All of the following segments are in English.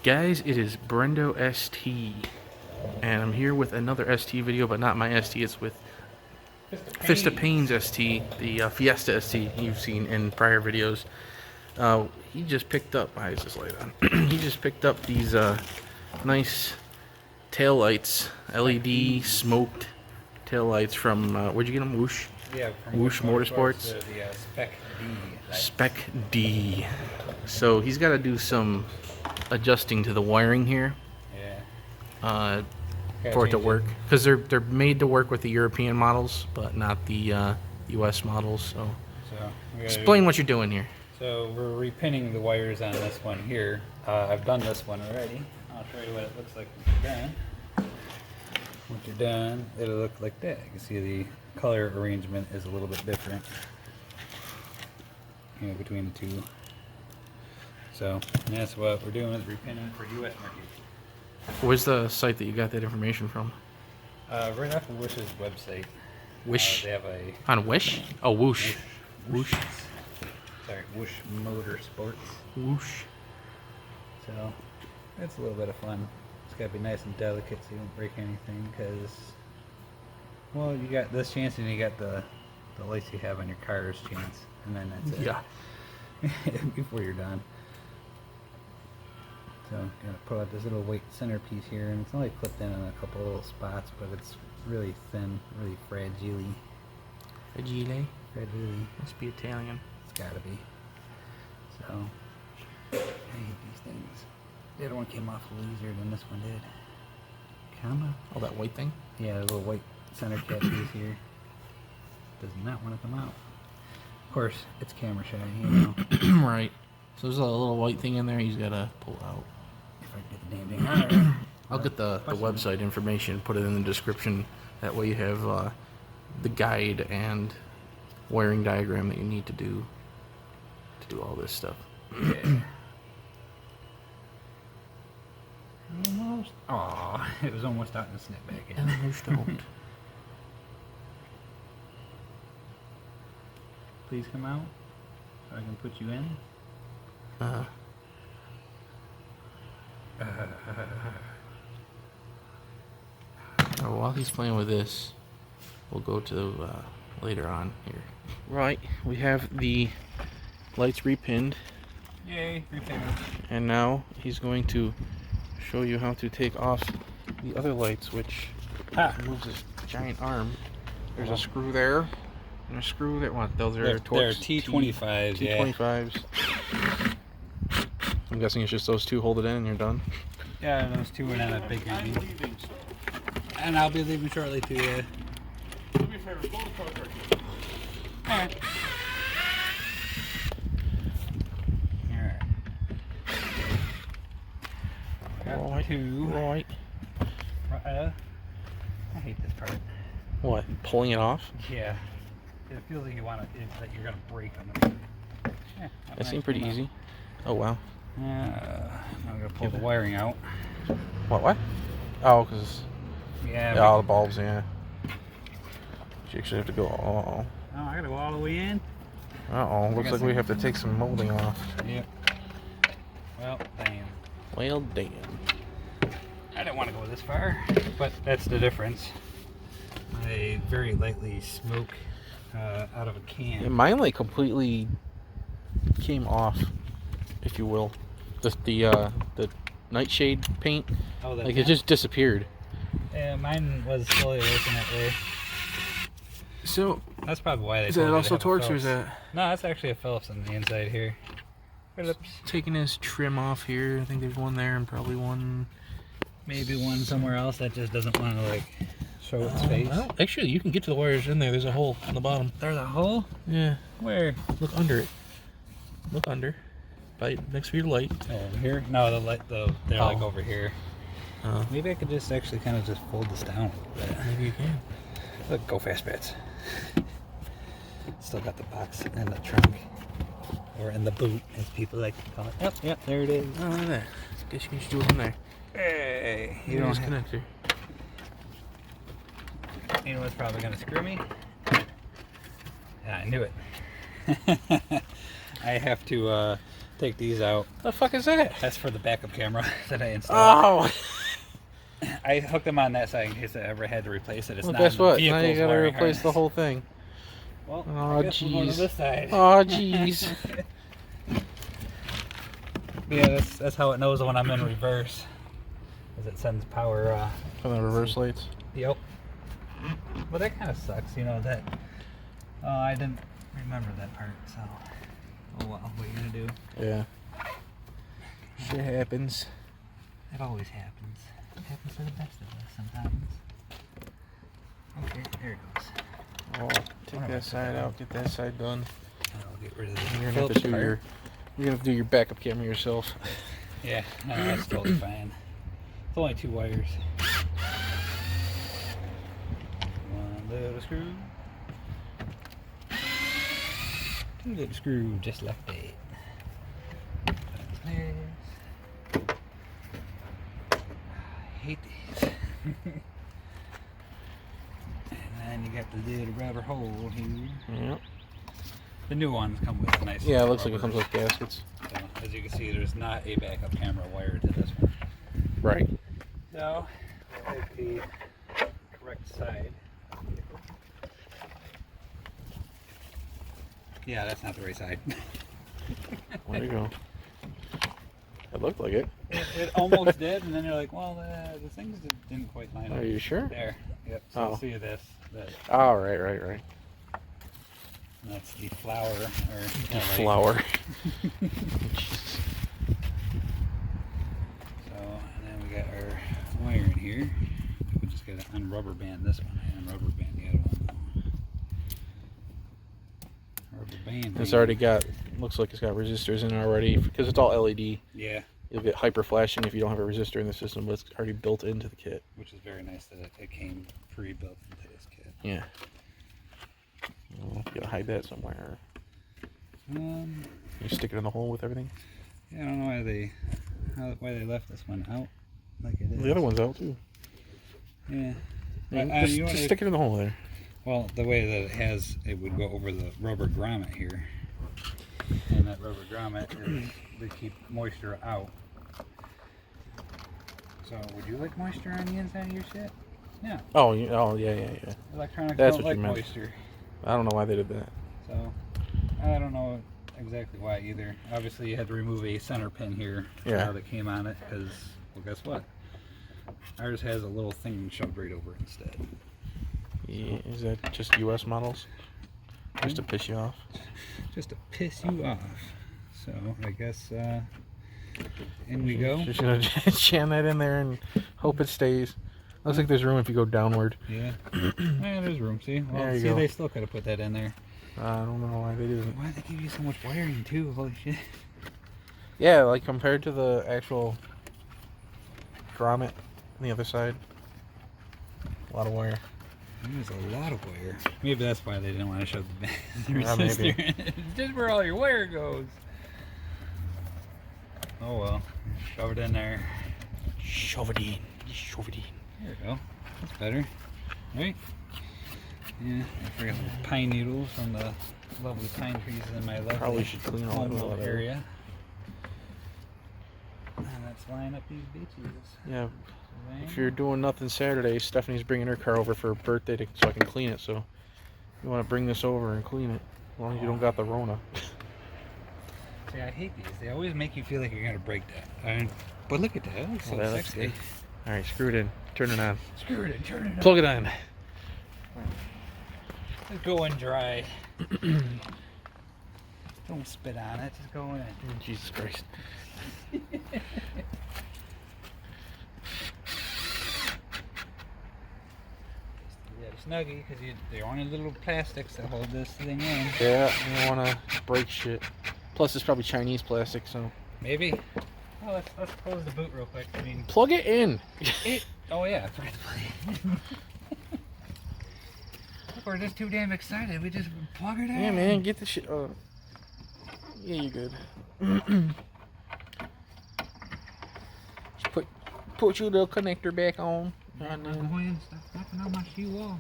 Guys, it is Brendo ST, and I'm here with another ST video, but not my ST, it's with Fiesta Payne's ST, the Fiesta ST you've seen in prior videos. He just picked up, why is this light on? He just picked up these nice taillights, LED smoked taillights from, where'd you get them? Whoosh? Yeah, from Whoosh Motorsports. The Spec-D. Spec-D. So he's got to do some adjusting to the wiring here. Yeah. For it to work, because they're made to work with the European models, but not the U.S. models. So explain what you're doing here. So we're repinning the wires on this one here. I've done this one already. I'll show you what it looks like when you're done. Once you're done, it'll look like that. You can see the color arrangement is a little bit different, you know, between the two. So that's what we're doing, is repinning for U.S. market. Where's the site that you got that information from? Right off of Wish's website. Wish? They have a... On Wish? Oh, Whoosh. Whoosh. Sorry, Whoosh Motorsports. Whoosh. So, it's a little bit of fun. It's got to be nice and delicate so you don't break anything, because, well, you got this chance and you got the lights you have on your car's chance, and then that's it. Yeah. Before you're done. So, gotta pull out this little white centerpiece here, and it's only clipped in a couple little spots, but it's really thin, really fragile. Fragile? Fragile. Must be Italian. It's gotta be. So, I hate these things. The other one came off easier than this one did. Kinda. Oh, that white thing? Yeah, the little white center cap piece here. Does not want to come out. Of course, it's camera shy, you know. Right. So there's a little white thing in there he's gotta pull out. If I can get the damn thing out. I'll get the website information, put it in the description. That way you have the guide and wiring diagram that you need to do all this stuff. Yeah. Almost. Aw, it was almost out and snap back in. Almost don't. Please come out so I can put you in. While he's playing with this, we'll go to later on here. Right, we have the lights repinned. Yay, repinned. And now he's going to show you how to take off the other lights, which moves his giant arm. There's a screw there, and a screw there. What? Those are They're Torx T25s. T25s. I'm guessing it's just those two. Hold it in, and you're done. Yeah, those two and then a big one. And I'll be leaving shortly too. Yeah. Do me a favor, pull the car here. Alright. Right. Two. Right. I hate this part. What? Pulling it off? Yeah. It feels like that you're gonna break them. Yeah, That seemed pretty easy. Oh wow. I'm gonna pull the wiring out. What? Oh, because Yeah. all the bulbs. Yeah. You actually have to go. Oh, I gotta go all the way in. Looks like we have to take some molding off. Yep. Well, damn. Well, damn. I didn't want to go this far, but that's the difference. I very lightly smoke out of a can. Yeah, mine like completely came off, if you will. The nightshade paint, Oh, like it just disappeared. Yeah, mine was slowly working that way. So That's probably why they. is told that me also to have a Torx or Phillips. is that? No, that's actually a Phillips on the inside here. Phillips. Taking his trim off here. I think there's one there and probably one. Maybe one somewhere else that just doesn't want to like show its face. Well, actually, you can get to the wires in there. There's a hole on the bottom. There's a hole? Yeah. Where? Look under it. Look under. Right next to your light. Oh, over here? No, the light. They're like Oh. over here. Maybe I could just actually kind of just fold this down a little bit. Maybe you can. Look, go fast bits. Still got the box in the trunk. Or in the boot, as people like to call it. Yep, there it is. Oh, look at that. Guess you can just do it in there. Hey, you Here's don't have, connector. you know what's probably gonna screw me? Yeah, I knew it. I have to take these out. The fuck is that? That's for the backup camera that I installed. Oh! I hooked them on that side in case I ever had to replace it. It's Well, not guess in the what? Now vehicle's you gotta wiring replace the harness. whole thing. Well, Oh, I guess we'll go to jeez. this side. Oh, jeez. Yeah, that's how it knows when I'm in reverse. Because it sends power. From the reverse lights. Yep. But that kind of sucks, you know, that... Oh, I didn't remember that part, so... Oh well, what are you gonna do? Yeah. Shit happens. It always happens. It happens to the best of us sometimes. Okay, there it goes. Oh, take that side out, get that side done. I'll get rid of You're the gonna have to do your... You're gonna have to do your backup camera yourself. Yeah, no, that's totally fine. It's only 2 wires. One little screw. 2 little screw, just like that. There's. I hate these. And then you got the little rubber hole here. Yep. The new ones come with a nice. Yeah, it looks like it rubber. comes with gaskets. So, as you can see, there's not a backup camera wired to this one. Right. So, we'll take the correct side. Yeah, that's not the right side. There you go. It looked like it. It almost did, and then you're like, well, the things didn't quite line up. Are you sure? There. Yep. So Oh. you'll see this. That, Oh, right. that's the flower. Or, The flower. So, and then we got our wire in here. We just got to unrubber band this one and rubber band the other one. Rubber band. It's already got, looks like it's got resistors in it already, because it's all LED. Yeah, You'll get hyper flashing if you don't have a resistor in the system, but it's already built into the kit. which is very nice that it came pre-built into this kit. Yeah. Well, you gotta hide that somewhere. You stick it in the hole with everything. Yeah, I don't know why they left this one out like it is. The other one's out too. Yeah. Just, You know what just they- stick it in the hole there. Well, the way that it would go over the rubber grommet here. And that rubber grommet is to keep moisture out. So, would you like moisture on the inside of your shit? No. Oh, yeah. Electronics That's don't what like you meant. moisture. I don't know why they did that. So, I don't know exactly why either. Obviously, you had to remove a center pin here that came on it because, well, guess what? Ours has a little thing shoved right over it instead. Yeah, is that just US models? Just to piss you off? Just to piss you off. So, I guess, in we go. Just gonna jam that in there and hope it stays. Looks like there's room if you go downward. Yeah. Yeah, there's room, see? Well, There you see, go. they still could have put that in there. I don't know why they didn't. Why did they give you so much wiring, too? Holy shit. Yeah, like compared to the actual grommet on the other side. A lot of wire. There's a lot of wire. Maybe that's why they didn't want to show the Yeah, maybe. resistor. It's just where all your wire goes. Oh well. Shove it in there. Shove it in. Shove it in. There we go. That's better. Right? Yeah, I forgot the pine needles from the lovely pine trees in my lovely Probably should clean all that home out. area. And let's line up these bitches. Yeah. If you're doing nothing Saturday, Stephanie's bringing her car over for her birthday so I can clean it. So you want to bring this over and clean it, as long as you don't got the Rona. See, I hate these. They always make you feel like you're gonna break that. But look at that. That looks so that looks sexy. good. All right, screw it in. Turn it on. Screw it in. Turn it on. Plug it on. Just go in dry. Don't spit on it. Just go in. Jesus Christ. Snuggie, because they wanted little plastics that hold this thing in. Yeah, you don't want to break shit. Plus, it's probably Chinese plastic, so. Maybe. Well, let's close the boot real quick. I mean, Plug it in. oh yeah, I forgot to play. We're just too damn excited. We just plug it in. Yeah, man, get the shit. Yeah, you're good. Just put your little connector back on. Stop knocking on my shoe wall.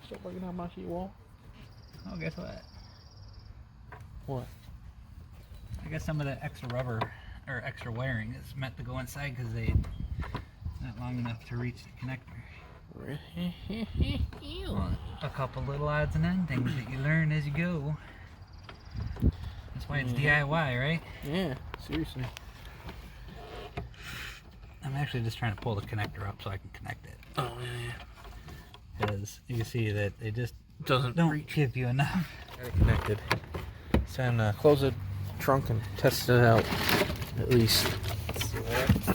Stop breaking out my sheet wall. Oh, guess what? What? I guess some of the extra rubber or extra wiring is meant to go inside because it's not long enough to reach the connector. A couple little odds and ends things that you learn as you go. That's why it's DIY, right? Yeah, seriously. I'm actually just trying to pull the connector up so I can connect it. Oh, yeah. Because you can see that they just Doesn't don't reach. give you enough. Got it connected. It's time to close the trunk and test it out, at least.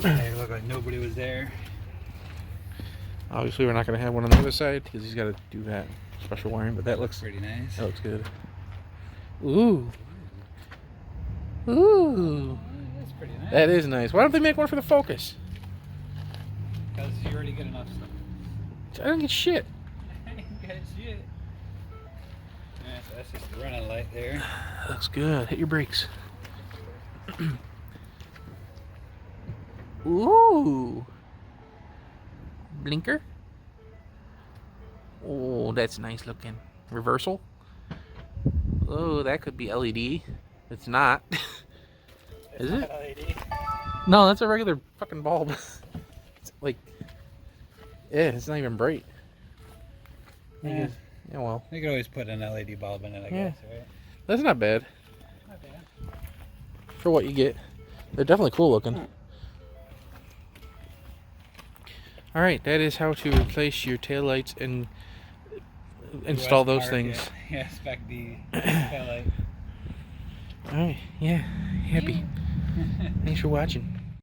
It looked like nobody was there. Obviously, we're not going to have one on the other side because he's got to do that special wiring, but that looks Pretty nice. That looks good. Ooh. Ooh. That's pretty nice. That is nice. Why don't they make one for the Focus? Because you already get enough stuff. I don't get shit. I ain't got shit. Yeah, so that's just the running light there. Looks good. Hit your brakes. Ooh. Blinker. Oh, that's nice looking. Reversal. Oh, that could be LED. It's not. Is it? LED. No, that's a regular fucking bulb. It's like, yeah, it's not even bright. Yeah. Yeah, well, You could always put an LED bulb in it, I Yeah. guess, right? that's not bad Not bad. for what you get. They're definitely cool looking. All right, that is how to replace your taillights and install those US things. market. Yeah, Spec-D taillight. All right, yeah, happy. Thanks for watching.